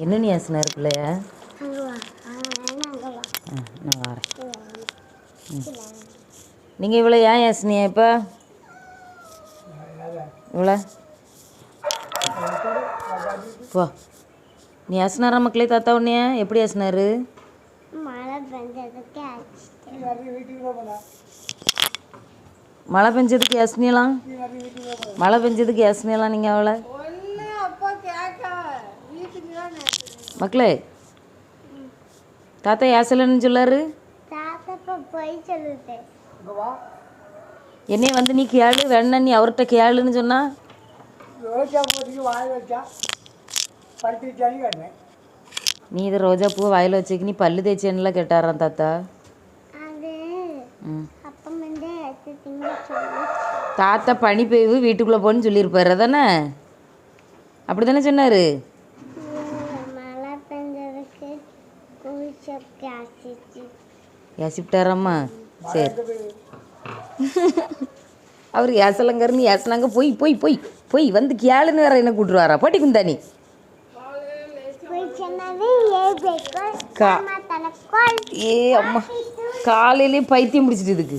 என்ன நீ ஏசினாரு பிள்ளைய? நான் வரேன். நீங்கள் இவ்வளோ ஏன் ஏசினியா இப்போ? இவ்வளோ போ. நீ ஏசினாரா மக்களே? தாத்தா உன்னைய எப்படி ஏசினாரு? மழை பெஞ்சதுக்கு ஏசினியலாம்? மழை பெஞ்சதுக்கு ஏசினியலாம் நீங்கள் அவளை? மக்களே தாத்தா ஏசலன்னு சொல்லாரு. என்னைய வந்து நீ கேளு வேணா, நீ அவர்கிட்ட கேளுன்னு சொன்னா நீ இதை ரோஜா பூவை வாயில் வச்சுக்கு நீ பல்லு தேய்ச்சேன்னுலாம் கேட்டாரான் தாத்தா. தாத்தா பனி பெய்வு வீட்டுக்குள்ளே போன்னு சொல்லியிருப்பாரு தானே? அப்படி தானே சொன்னார்? ஏசிப்டாராம்மா? சரி. அவர் ஏசலங்கர்னு ஏசினாங்க. போய் போய் போய் போய் வந்து கேளுன்னு வேற என்ன கூட்டுருவாரா? போட்டி குந்தானி ஏ அம்மா காலையிலே பைத்தியம் பிடிச்சிட்டு இதுக்கு.